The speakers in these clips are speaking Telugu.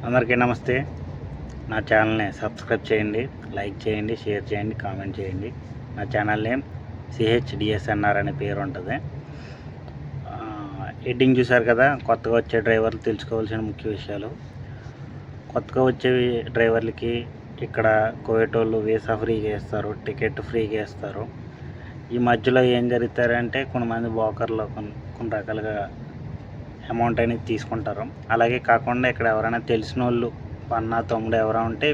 అందరికీ నమస్తే. నా ఛానల్ని సబ్స్క్రైబ్ చేయండి, లైక్ చేయండి, షేర్ చేయండి, కామెంట్ చేయండి. నా ఛానల్ నేమ్ CHDSNR అనే పేరు ఉంటుంది. హెడ్డింగ్ చూశారు కదా, కొత్తగా వచ్చే డ్రైవర్లు తెలుసుకోవాల్సిన ముఖ్య విషయాలు. కొత్తగా వచ్చే డ్రైవర్లకి ఇక్కడ కువైట్ వాళ్ళు వీసా ఫ్రీగా ఇస్తారు, టికెట్ ఫ్రీగా ఇస్తారు. ఈ మధ్యలో ఏం జరుగుతారంటే కొంతమంది బ్రోకర్లు కొన్ని రకాలుగా అమౌంట్ అనేది తీసుకుంటారు. అలాగే కాకుండా ఇక్కడ ఎవరైనా తెలిసిన వాళ్ళు అన్న తమ్ముడు ఎవరైనా ఉంటే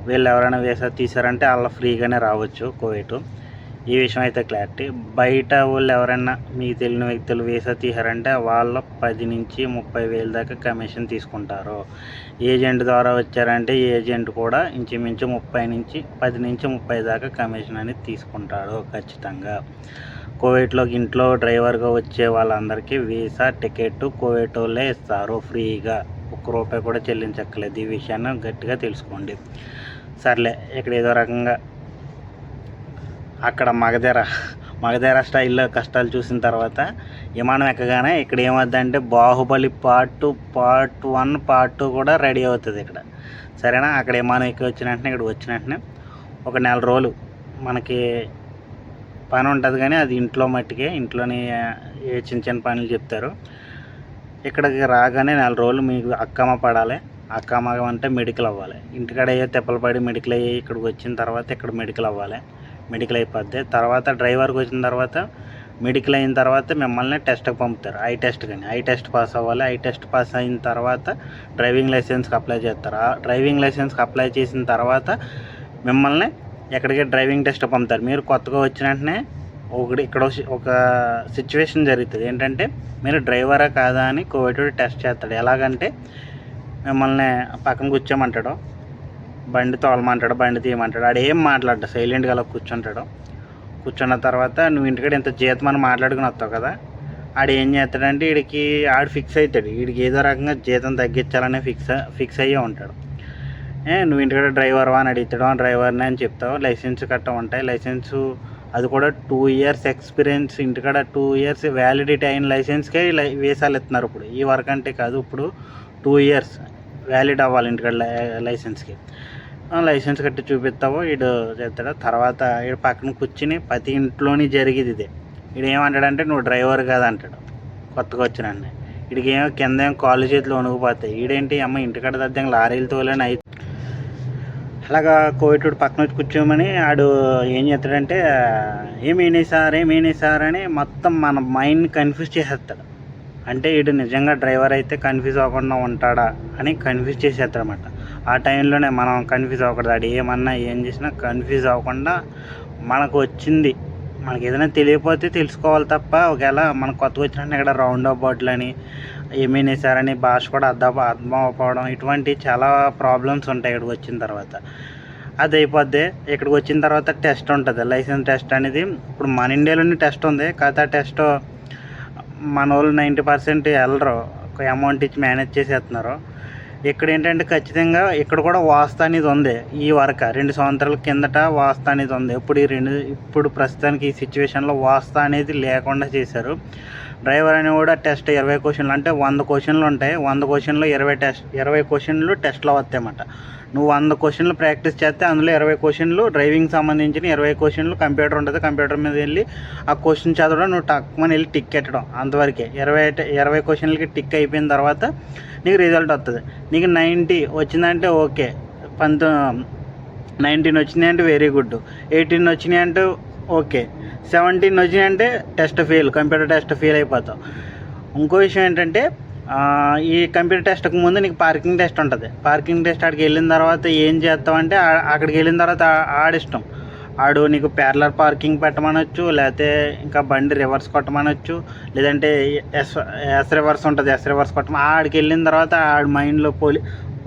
వీళ్ళు ఎవరైనా వీసా తీసారంటే వాళ్ళ ఫ్రీగానే రావచ్చు కువైట్. ఈ విషయం అయితే క్లారిటీ. బయట వాళ్ళు ఎవరైనా మీకు తెలియని వ్యక్తులు వీసా తీసారంటే వాళ్ళు 10 నుంచి 30 వేల దాకా కమిషన్ తీసుకుంటారు. ఏజెంట్ ద్వారా వచ్చారంటే ఏజెంట్ కూడా ఇంచుమించు 10 నుంచి 30 దాకా కమిషన్ అనేది తీసుకుంటాడు ఖచ్చితంగా. కువైట్లోకి ఇంట్లో డ్రైవర్గా వచ్చే వాళ్ళందరికీ వీసా టికెట్ కువైట్ వాళ్ళే ఇస్తారు ఫ్రీగా, ₹1 కూడా చెల్లించక్కర్లేదు. ఈ విషయాన్ని గట్టిగా తెలుసుకోండి. సర్లే, ఇక్కడ ఏదో రకంగా అక్కడ మగధీర స్టైల్లో కష్టాలు చూసిన తర్వాత విమానం ఎక్కగానే ఇక్కడ ఏమవుతుందంటే బాహుబలి పార్ట్ 1 పార్ట్ 2 కూడా రెడీ అవుతుంది ఇక్కడ. సరేనా? అక్కడ విమానం ఎక్కి వచ్చిన వెంటనే ఇక్కడికి వచ్చిన వెంటనే ఒక 4 రోజులు మనకి పని ఉంటుంది, కానీ అది ఇంట్లో మట్టికే, ఇంట్లోని ఏ చిన్న పనులు చెప్తారు. ఇక్కడికి రాగానే 4 రోజులు మీకు అక్కమ్మ పడాలి. అక్కమ్మ అంటే మెడికల్ అవ్వాలి. ఇంటికాడ అయ్యే తెప్పలు పడి మెడికల్ అయ్యి ఇక్కడికి వచ్చిన తర్వాత ఇక్కడ మెడికల్ అవ్వాలి. మెడికల్ అయిపోద్ది. తర్వాత డ్రైవర్కి వచ్చిన తర్వాత మెడికల్ అయిన తర్వాత మిమ్మల్ని టెస్ట్కి పంపుతారు, ఐ టెస్ట్. కానీ ఐ టెస్ట్ పాస్ అవ్వాలి. ఐ టెస్ట్ పాస్ అయిన తర్వాత డ్రైవింగ్ లైసెన్స్కి అప్లై చేస్తారు. ఆ డ్రైవింగ్ లైసెన్స్కి అప్లై చేసిన తర్వాత మిమ్మల్ని ఎక్కడికి డ్రైవింగ్ టెస్ట్ పంపుతారు. మీరు కొత్తగా వచ్చిన వెంటనే ఇక్కడ ఒక సిచ్యువేషన్ జరుగుతుంది. ఏంటంటే మీరు డ్రైవరా కాదా అని కువైట్ టెస్ట్ చేస్తాడు. ఎలాగంటే మిమ్మల్ని పక్కన కూర్చోమంటాడు, బండి తోలమంటాడు, బండి తీయమంటాడు. ఆడు ఏం మాట్లాడ్డా, సైలెంట్గా అలా కూర్చుంటాడు. కూర్చున్న తర్వాత నువ్వు ఇంటికాడ ఇంత జీతం అని మాట్లాడుకుని వస్తావు కదా, ఆడు ఏం చేస్తాడంటే వీడికి ఫిక్స్ అవుతాడు. వీడికి ఏదో రకంగా జీతం తగ్గించాలని ఫిక్స్ అయ్యే ఉంటాడు. నువ్వు ఇంటికాడ డ్రైవర్వా అని అడుగుతాడు. డ్రైవర్ని అని చెప్తావు. లైసెన్స్ కట్ట ఉంటాయి. లైసెన్సు అది కూడా 2 years ఎక్స్పీరియన్స్, ఇంటికాడ 2 years వ్యాలిడిటీ అయిన లైసెన్స్కే వీసాలు ఇస్తున్నారు. ఇప్పుడు ఈ వరకు అంటే కాదు, ఇప్పుడు 2 years వ్యాలిడ్ అవ్వాలి ఇంటికాడ లైసెన్స్కి. లైసెన్స్ కట్టి చూపిస్తావు, వీడు చెప్తాడు. తర్వాత వీడు పక్కన కూర్చుని ప్రతి ఇంట్లోని జరిగేది ఇదే. వీడు ఏమంటాడంటే నువ్వు డ్రైవర్ కాదు అంటాడు కొత్తగా వచ్చిన. వీడికి ఏమో కింద ఏమో కాళ్ళు చేతులు వణుకుపోతాయి. వీడేంటి అమ్మ ఇంటికాడ దద్దంగా లారీలు తోలని అయితే అలాగా కువైట్ పక్కన వచ్చి కూర్చోమని ఆడు ఏం చేస్తాడంటే ఏమేనే సార్ అని మొత్తం మన మైండ్ని కన్ఫ్యూజ్ చేసేస్తాడు. అంటే వీడు నిజంగా డ్రైవర్ అయితే కన్ఫ్యూజ్ అవ్వకుండా ఉంటాడా అని కన్ఫ్యూజ్ చేసేస్తాడు అనమాట. ఆ టైంలోనే మనం కన్ఫ్యూజ్ అవ్వకూడదు. ఆడు ఏమన్నా ఏం చేసినా కన్ఫ్యూజ్ అవ్వకుండా మనకు వచ్చింది మనకి ఏదైనా తెలియకపోతే తెలుసుకోవాలి తప్ప, ఒకవేళ మనకు కొత్తగా వచ్చినట్టు ఇక్కడ రౌండ్ అబౌట్లు అని ఏమేసారని భాష కూడా అర్థం అవ్వకపోవడం, ఇటువంటి చాలా ప్రాబ్లమ్స్ ఉంటాయి ఇక్కడికి వచ్చిన తర్వాత. అది అయిపోద్ది. ఇక్కడికి వచ్చిన తర్వాత టెస్ట్ ఉంటుంది, లైసెన్స్ టెస్ట్ అనేది. ఇప్పుడు మన ఇండియాలోనే టెస్ట్ ఉంది, కాకపోతే ఆ టెస్ట్ మన వాళ్ళు 90% వెళ్ళరు, ఒక అమౌంట్ ఇచ్చి మేనేజ్ చేసేస్తున్నారు. ఇక్కడ ఏంటంటే ఖచ్చితంగా ఇక్కడ కూడా వాస్తా అనేది ఉంది. ఈ వరకు 2 సంవత్సరాల కిందట వాస్తా అనేది ఉంది. ఇప్పుడు ప్రస్తుతానికి ఈ సిచ్యువేషన్లో వాస్తా అనేది లేకుండా చేశారు. డ్రైవర్ అని కూడా టెస్ట్ 20 క్వశ్చన్లు, అంటే 100 క్వశ్చన్లు ఉంటాయి. 100 క్వశ్చన్లు 20 క్వశ్చన్లు టెస్ట్లో వస్తాయన్నమాట. నువ్వు 100 క్వశ్చన్లు ప్రాక్టీస్ చేస్తే అందులో 20 క్వశ్చన్లు డ్రైవింగ్ సంబంధించిన, 20 క్వశ్చన్లు కంప్యూటర్ ఉంటుంది. కంప్యూటర్ మీద వెళ్ళి ఆ క్వశ్చన్ చదవడం, నువ్వు టక్మని వెళ్ళి టిక్ పెట్టడం, అంతవరకే. 20 క్వశ్చన్లకి టిక్ అయిపోయిన తర్వాత నీకు రిజల్ట్ వస్తుంది. నీకు 90 వచ్చిందంటే ఓకే, 19 వచ్చినాయంటే వెరీ గుడ్, 18 వచ్చినాయంటే ఓకే, 17 వచ్చినాయంటే test fail, computer test fail అయిపోతావు. ఇంకో విషయం ఏంటంటే ఈ కంప్యూటర్ టెస్ట్కి ముందు నీకు పార్కింగ్ టెస్ట్ ఉంటుంది. పార్కింగ్ టెస్ట్ ఆడికి వెళ్ళిన తర్వాత ఏం చేస్తావంటే అక్కడికి వెళ్ళిన తర్వాత ఆడిష్టం. ఆడు నీకు ప్యారలర్ పార్కింగ్ పెట్టమనొచ్చు, లేకపోతే ఇంకా బండి రివర్స్ కొట్టమనొచ్చు, లేదంటే ఎస్ రివర్స్ ఉంటుంది, ఎస్ రివర్స్ కొట్టమని. ఆడికి వెళ్ళిన తర్వాత ఆడి మైండ్లో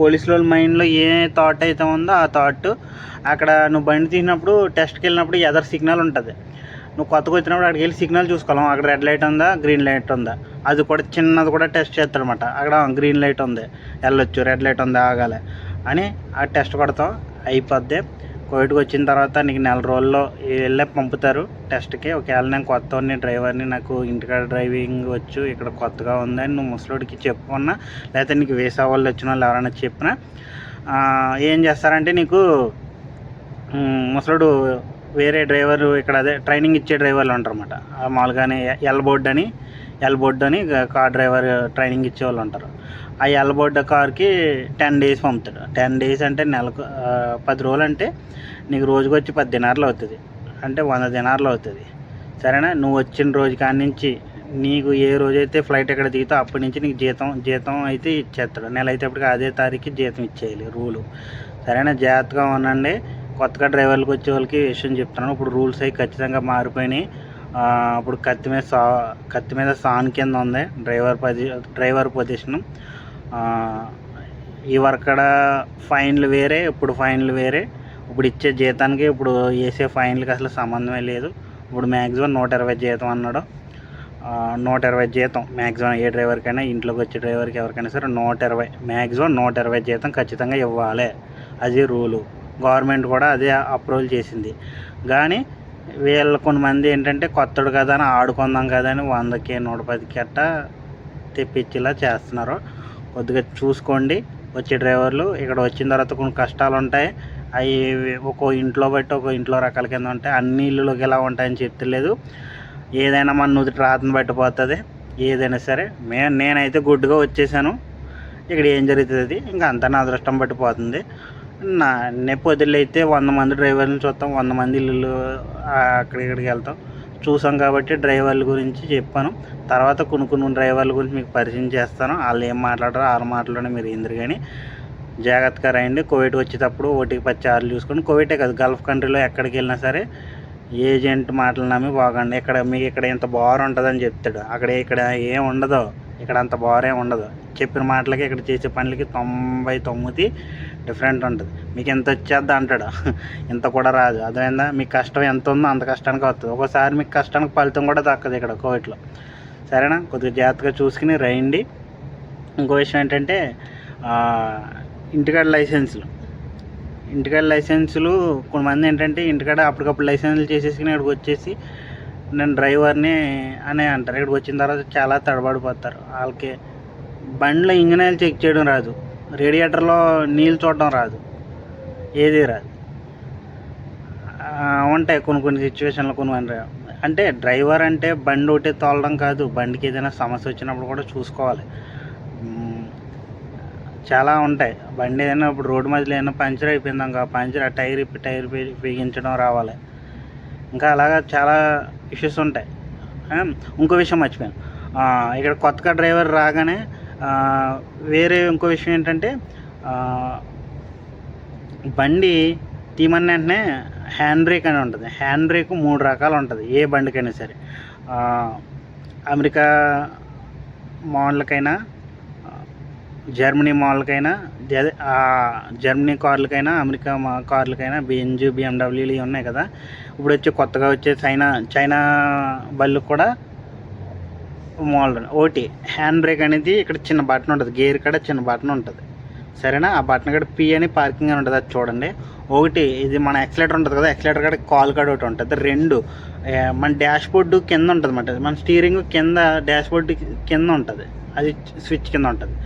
పోలీసుల మైండ్లో ఏ థాట్ అయితే ఉందో ఆ థాట్ అక్కడ నువ్వు బండి తీసినప్పుడు టెస్ట్కి వెళ్ళినప్పుడు ఎదర్ సిగ్నల్ ఉంటుంది. నువ్వు కొత్తగా వచ్చినప్పుడు అక్కడికి వెళ్ళి సిగ్నల్ చూసుకోవాలి, అక్కడ రెడ్ లైట్ ఉందా, గ్రీన్ లైట్ ఉందా. అది కూడా చిన్నది కూడా టెస్ట్ చేస్తారనమాట. అక్కడ గ్రీన్ లైట్ ఉంది వెళ్ళొచ్చు, రెడ్ లైట్ ఉంది ఆగాలి అని ఆ టెస్ట్ కొడతాం, అయిపోద్ది. కోవిడ్కి వచ్చిన తర్వాత నీకు నెల రోజుల్లో వెళ్ళే పంపుతారు టెస్ట్కి. ఒకవేళ నేను కొత్తవాడిని డ్రైవర్ని, నాకు ఇంటికాడ డ్రైవింగ్ వచ్చు, ఇక్కడ కొత్తగా ఉందని నువ్వు ముసలోడికి చెప్పుకున్నా, లేకపోతే నీకు వీసా వాళ్ళు వచ్చిన వాళ్ళు ఎవరైనా చెప్పినా ఏం చేస్తారంటే నీకు ముసలోడు వేరే డ్రైవరు ఇక్కడ అదే ట్రైనింగ్ ఇచ్చే డ్రైవర్లు ఉంటారు అన్నమాట. మామూలుగానే ఎల్ బోర్డ్ అని కార్ డ్రైవర్ ట్రైనింగ్ ఇచ్చేవాళ్ళు ఉంటారు. ఆ ఎల్ బోర్డ్ కార్కి 10 days పంపుతాడు. 10 days అంటే నెలకు 10 రోజులు అంటే నీకు రోజుకి వచ్చి 10 దినార్లు అవుతుంది, అంటే 100 దినార్లు అవుతుంది. సరేనా? నువ్వు వచ్చిన రోజు కాడి నుంచి నీకు ఏ రోజైతే ఫ్లైట్ ఎక్కడ దిగుతావు అప్పటి నుంచి నీకు జీతం అయితే ఇచ్చేస్తాడు. నెల అయితే అప్పటికి అదే తారీఖు జీతం ఇచ్చేయాలి రూలు. సరేనా? జాగ్రత్తగా ఉండండి. కొత్తగా డ్రైవర్లకు వచ్చే వాళ్ళకి విషయం చెప్తున్నాను. ఇప్పుడు రూల్స్ అవి ఖచ్చితంగా మారిపోయినాయి. ఇప్పుడు కత్తి మీద సాన్ కింద ఉంది డ్రైవర్ పొజిషను. ఇవక్కడ ఫైన్లు వేరే, ఇప్పుడు ఫైన్లు వేరే. ఇప్పుడు ఇచ్చే జీతానికి ఇప్పుడు వేసే ఫైన్లకి అసలు సంబంధమే లేదు. ఇప్పుడు మ్యాక్సిమం 120 జీతం అన్నాడు. 120 జీతం మ్యాక్సిమం ఏ డ్రైవర్కైనా, ఇంట్లోకి వచ్చే డ్రైవర్కి ఎవరికైనా సరే 120, మ్యాక్సిమం 120 జీతం ఖచ్చితంగా ఇవ్వాలి. అది రూలు. గవర్నమెంట్ కూడా అదే అప్రూవల్ చేసింది. కానీ వీళ్ళు కొంతమంది ఏంటంటే కొత్తడు కదా అని ఆడుకుందాం కదా అని 100కి 110కి అట్టా తెప్పించేలా చేస్తున్నారు. కొద్దిగా చూసుకోండి వచ్చే డ్రైవర్లు. ఇక్కడ వచ్చిన తర్వాత కొన్ని కష్టాలు ఉంటాయి. అవి ఒక్కో ఇంట్లో బట్టి ఒక్కో ఇంట్లో రకాల కింద ఉంటాయి. అన్ని ఇళ్ళలోకి ఎలా ఉంటాయని చెప్తలేదు. ఏదైనా మన నుదుటి రాతను పట్టిపోతుంది. ఏదైనా సరే నేనైతే గుడ్డుగా వచ్చేసాను. ఇక్కడ ఏం జరుగుతుంది ఇంకా అంతా నా అదృష్టం పట్టిపోతుంది. పొద్దుళ్ళు అయితే 100 మంది డ్రైవర్లను చూస్తాం, 100 మంది ఇల్లు అక్కడిక్కడికి వెళ్తాం. చూసాం కాబట్టి డ్రైవర్ల గురించి చెప్పాను. తర్వాత కొన్ని డ్రైవర్ల గురించి మీకు పరిచయం చేస్తాను. వాళ్ళు ఏం మాట్లాడారో వాళ్ళ మాటలోనే మీరు ఎందుకు కానీ జాగ్రత్తగా రండి. కోవిడ్ వచ్చేటప్పుడు 1కి 10 సార్లు చూసుకొని, కోవిడే కాదు గల్ఫ్ కంట్రీలో ఎక్కడికి వెళ్ళినా సరే ఏజెంట్ మాటలు నమ్మి బాగండి. మీకు ఇక్కడ ఇంత బార్ ఉంటుందని చెప్తాడు. ఇక్కడ ఏం ఉండదు. ఇక్కడ అంత బార్ ఏం ఉండదు. చెప్పిన మాటలకి ఇక్కడ చేసే పనులకి 99 డిఫరెంట్ ఉంటుంది. మీకు ఎంత వచ్చేద్దా అంటాడు, ఇంత కూడా రాదు. అదేందా మీకు కష్టం ఎంత ఉందో అంత కష్టానికి వస్తుంది. ఒక్కోసారి మీకు కష్టానికి ఫలితం కూడా దక్కదు ఇక్కడ కోవిడ్లో. సరేనా? కొద్దిగా జాగ్రత్తగా చూసుకుని రండి. ఇంకో విషయం ఏంటంటే ఇంటికాడ లైసెన్సులు కొంతమంది ఏంటంటే ఇంటికాడ అప్పటికప్పుడు లైసెన్సులు చేసేసుకుని ఇక్కడికి వచ్చేసి నేను డ్రైవర్ని అని అంటారు. ఇక్కడికి వచ్చిన తర్వాత చాలా తడబడిపోతారు. వాళ్ళకి బండిలో ఇంజిన్ ఆయిల్ చెక్ చేయడం రాదు, రేడియేటర్లో నీళ్ళు చూడడం రాదు, ఏది రాదు. ఉంటాయి కొన్ని సిచ్యువేషన్లో కొన్ని. అంటే డ్రైవర్ అంటే బండి ఒకటే తోలడం కాదు, బండికి ఏదైనా సమస్య వచ్చినప్పుడు కూడా చూసుకోవాలి. చాలా ఉంటాయి. బండి ఏదైనా ఇప్పుడు రోడ్డు మధ్యలో ఏదైనా పంచర్ అయిపోయిందాం పంచర్ టైర్ బిగించడం రావాలి. ఇంకా అలాగా చాలా ఇష్యూస్ ఉంటాయి. ఇంకో విషయం మర్చిపోయాను. ఇక్కడ కొత్తగా డ్రైవర్ రాగానే వేరే ఇంకో విషయం ఏంటంటే బండి తీమన్న వెంటనే హ్యాండ్ బ్రేక్ అని ఉంటుంది. హ్యాండ్ బ్రేక్ 3 రకాలు ఉంటుంది ఏ బండికైనా సరే. అమెరికా మోడల్కైనా, జర్మనీ మోడల్కైనా, జర్మనీ కార్లకైనా, అమెరికా కార్లకైనా, బెంజ్, BMW ఇవి ఉన్నాయి కదా. ఇప్పుడు కొత్తగా వచ్చే చైనా బళ్ళకు కూడా మోడల్ ఒకటి హ్యాండ్ బ్రేక్ అనేది ఇక్కడ చిన్న బటన్ ఉంటుంది, గేర్ కాడ చిన్న బటన్ ఉంటుంది. సరేనా? ఆ బటన్ కాడ P అని పార్కింగ్ అని ఉంటుంది, అది చూడండి. ఒకటి ఇది మన యాక్సిలేటర్ ఉంటుంది కదా, యాక్సిలేటర్ కాడ కాల్ కాడ ఒకటి ఉంటుంది. 2 మన డాష్ బోర్డు కింద ఉంటుంది అన్నమాట. మన స్టీరింగ్ కింద డాష్ బోర్డు కింద ఉంటుంది, అది స్విచ్ కింద ఉంటుంది.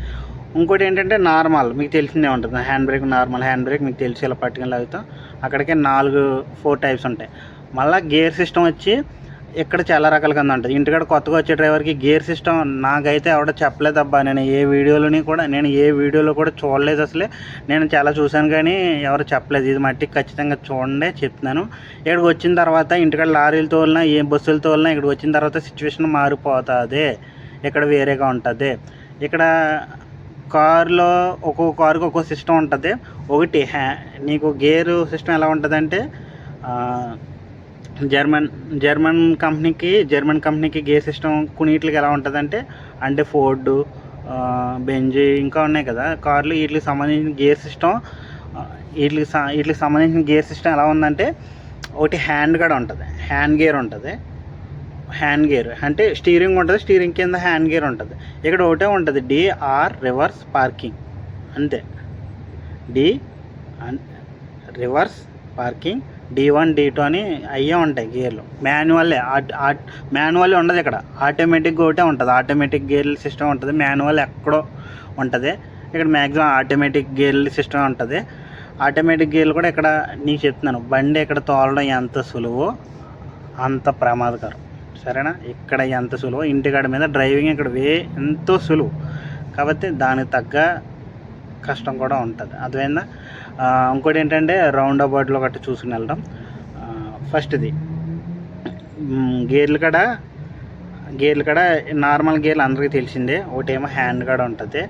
ఇంకోటి ఏంటంటే నార్మల్, మీకు తెలిసిందే ఉంటుంది hand brake. Normal hand brake మీకు తెలిసి ఇలా పట్టుకుని లాగుతాం. అక్కడికే 4 టైప్స్ ఉంటాయి. మళ్ళీ గేర్ సిస్టమ్ వచ్చి ఇక్కడ చాలా రకాల కింద ఉంటుంది. ఇంటికాడ కొత్తగా వచ్చే డ్రైవర్కి గేర్ సిస్టమ్ నాకైతే ఎవడ చెప్పలేదబ్బా. నేను ఏ వీడియోలో కూడా చూడలేదు అసలే. నేను చాలా చూశాను కానీ ఎవరు చెప్పలేదు. ఇది మట్టికి ఖచ్చితంగా చూడండి, చెప్తున్నాను. ఇక్కడికి వచ్చిన తర్వాత ఇంటికాడ లారీలు తోలినా, ఏ బస్సులు తోలినా ఇక్కడికి వచ్చిన తర్వాత సిచ్యువేషన్ మారిపోతుంది. ఇక్కడ వేరేగా ఉంటుంది. ఇక్కడ కారులో ఒక్కొక్క కారుకి ఒక్కో సిస్టమ్ ఉంటుంది. ఒకటి నీకు గేరు సిస్టమ్ ఎలా ఉంటుంది అంటే జర్మన్ కంపెనీకి గేర్ సిస్టమ్ కొన్నిటికి ఎలా ఉంటుందంటే, అంటే ఫోర్డు, బెంజ్ ఇంకా ఉన్నాయి కదా కార్లు, వీటికి సంబంధించిన గేర్ సిస్టమ్ ఎలా ఉందంటే ఒకటి హ్యాండ్ గేర్ ఉంటుంది. హ్యాండ్ గేర్ అంటే స్టీరింగ్ ఉంటుంది, స్టీరింగ్ కింద హ్యాండ్ గేర్ ఉంటుంది. ఇక్కడ ఒకటే ఉంటుంది DR రివర్స్ పార్కింగ్, అంతే. రివర్స్ పార్కింగ్, D1 D2 అని అయ్యే ఉంటాయి గేర్లు. మాన్యువల్ ఉండదు ఇక్కడ, ఆటోమేటిక్ ఒకటే ఉంటుంది. ఆటోమేటిక్ గేర్ల సిస్టమ్ ఉంటుంది, మాన్యువల్ ఎక్కడో ఉంటుంది. ఇక్కడ మ్యాక్సిమం ఆటోమేటిక్ గేర్ల సిస్టమ్ ఉంటుంది. ఆటోమేటిక్ గేర్లు కూడా ఇక్కడ నీకు చెప్తున్నాను, బండి ఇక్కడ తోలడం ఎంత సులువో అంత ప్రమాదకరం. సరేనా? ఇక్కడ ఎంత సులువు, ఇంటికాడ మీద డ్రైవింగ్ ఇక్కడ ఎంతో సులువు. కాబట్టి దానికి తగ్గ కష్టం కూడా ఉంటుంది. అర్థమైందా? ఇంకోటి ఏంటంటే రౌండ్ అబౌట్లో గట్రా చూసుకుని వెళ్ళడం. ఫస్ట్ది గేర్లు కాడ నార్మల్ గేర్లు అందరికీ తెలిసిందే. ఒకటేమో హ్యాండ్ కాడ ఉంటుంది.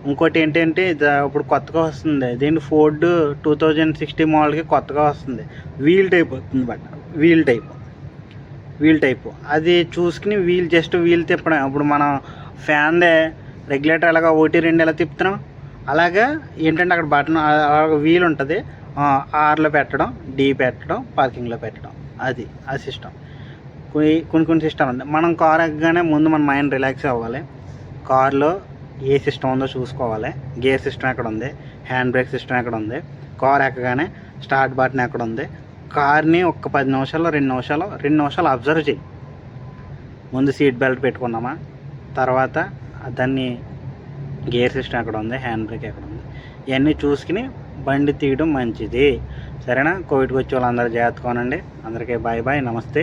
ఇంకోటి ఏంటంటే ఇప్పుడు కొత్తగా వస్తుంది, దీన్ని ఫోర్డ్ 2060 మోడల్కి కొత్తగా వస్తుంది, వీల్ టైప్ వస్తుంది. బట్ వీల్ టైపు అది చూసుకుని వీల్ తిప్పడం. ఇప్పుడు మనం ఫ్యాన్దే రెగ్యులేటర్ ఎలాగా 1 2 ఎలా తిప్పుతున్నాం, అలాగా ఏంటంటే అక్కడ బటన్ వీల్ ఉంటుంది, ఆర్లో పెట్టడం, డి పెట్టడం, పార్కింగ్లో పెట్టడం. అది సిస్టమ్. కొన్ని సిస్టమ్ ఉంది. మనం కార్ ఎక్కగానే ముందు మన మైండ్ రిలాక్స్ అవ్వాలి. కార్లో ఏ సిస్టమ్ ఉందో చూసుకోవాలి. గేర్ సిస్టమ్ ఎక్కడ ఉంది, హ్యాండ్ బ్రేక్ సిస్టమ్ ఎక్కడ ఉంది, కార్ ఎక్కగానే స్టార్ట్ బటన్ ఎక్కడ ఉంది. కార్ని ఒక 10 నిమిషాలు 2 నిమిషాలు అబ్జర్వ్ చేయి. ముందు సీట్ బెల్ట్ పెట్టుకున్నామా, తర్వాత దాన్ని గేర్ సిస్టమ్ ఎక్కడ ఉంది, హ్యాండ్ బ్రేక్ ఎక్కడ ఉంది, ఇవన్నీ చూసుకుని బండి తీయడం మంచిది. సరేనా? కోవిడ్కి వచ్చే వాళ్ళందరూ జాగ్రత్తగా ఉండండి. అందరికీ బాయ్, నమస్తే.